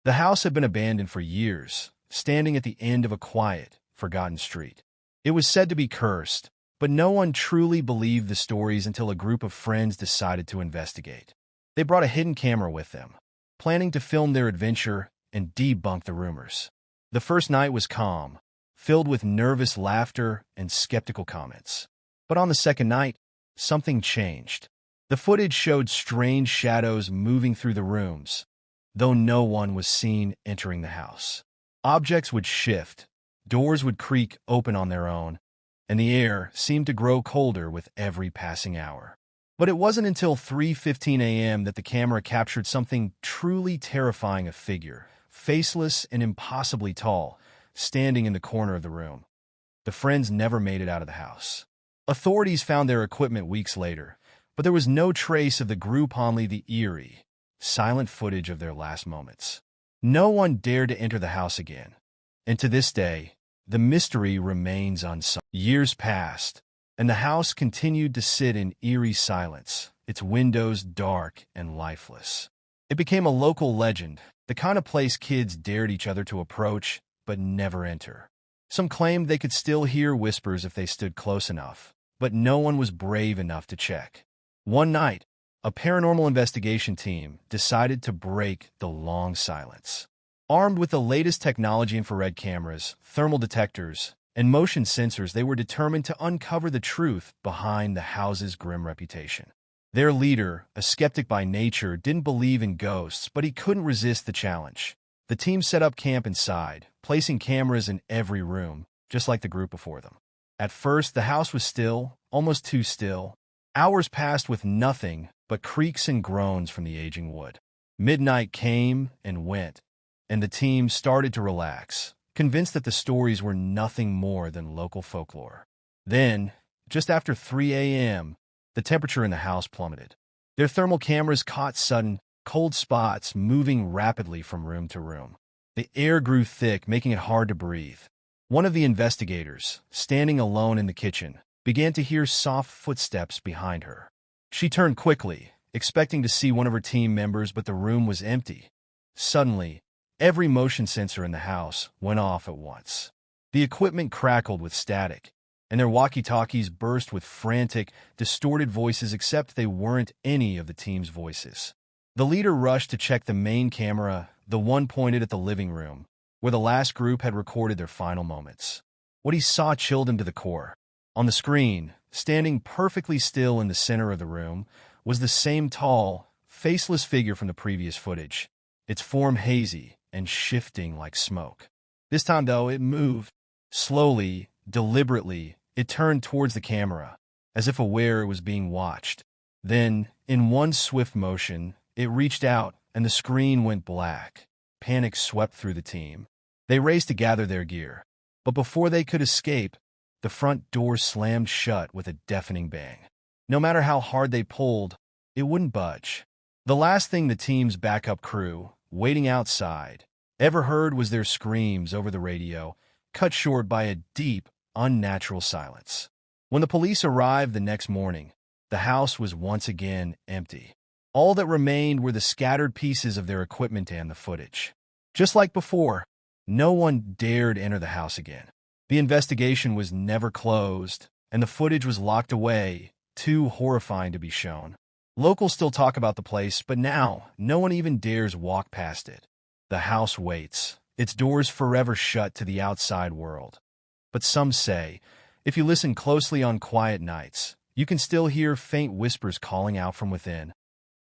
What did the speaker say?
The house had been abandoned for years, standing at the end of a quiet, forgotten street. It was said to be cursed, but no one truly believed the stories until a group of friends decided to investigate. They brought a hidden camera with them, planning to film their adventure and debunk the rumors. The first night was calm, filled with nervous laughter and skeptical comments. But on the second night, something changed. The footage showed strange shadows moving through the rooms, though no one was seen entering the house. Objects would shift, doors would creak open on their own, and the air seemed to grow colder with every passing hour. But it wasn't until 3:15 a.m. that the camera captured something truly terrifying: a figure, faceless and impossibly tall, standing in the corner of the room. The friends never made it out of the house. Authorities found their equipment weeks later, but there was no trace of the group, only the eerie, silent footage of their last moments. No one dared to enter the house again, and to this day, the mystery remains unsolved. Years passed, and the house continued to sit in eerie silence, its windows dark and lifeless. It became a local legend, the kind of place kids dared each other to approach but never enter. Some claimed they could still hear whispers if they stood close enough, but no one was brave enough to check. One night, a paranormal investigation team decided to break the long silence. Armed with the latest technology, infrared cameras, thermal detectors, and motion sensors, they were determined to uncover the truth behind the house's grim reputation. Their leader, a skeptic by nature, didn't believe in ghosts, but he couldn't resist the challenge. The team set up camp inside, placing cameras in every room, just like the group before them. At first, the house was still, almost too still. Hours passed with nothing but creaks and groans from the aging wood. Midnight came and went, and the team started to relax, convinced that the stories were nothing more than local folklore. Then, just after 3 a.m., the temperature in the house plummeted. Their thermal cameras caught sudden, cold spots moving rapidly from room to room. The air grew thick, making it hard to breathe. One of the investigators, standing alone in the kitchen, began to hear soft footsteps behind her. She turned quickly, expecting to see one of her team members, but the room was empty. Suddenly, every motion sensor in the house went off at once. The equipment crackled with static, and their walkie-talkies burst with frantic, distorted voices, except they weren't any of the team's voices. The leader rushed to check the main camera, the one pointed at the living room, where the last group had recorded their final moments. What he saw chilled him to the core. On the screen, standing perfectly still in the center of the room, was the same tall, faceless figure from the previous footage, its form hazy and shifting like smoke. This time, though, it moved. Slowly, deliberately, it turned towards the camera, as if aware it was being watched. Then, in one swift motion, it reached out, and the screen went black. Panic swept through the team. They raced to gather their gear. But before they could escape, the front door slammed shut with a deafening bang. No matter how hard they pulled, it wouldn't budge. The last thing the team's backup crew, waiting outside, ever heard was their screams over the radio, cut short by a deep, unnatural silence. When the police arrived the next morning, the house was once again empty. All that remained were the scattered pieces of their equipment and the footage. Just like before, no one dared enter the house again. The investigation was never closed, and the footage was locked away, too horrifying to be shown. Locals still talk about the place, but now no one even dares walk past it. The house waits, its doors forever shut to the outside world. But some say, if you listen closely on quiet nights, you can still hear faint whispers calling out from within.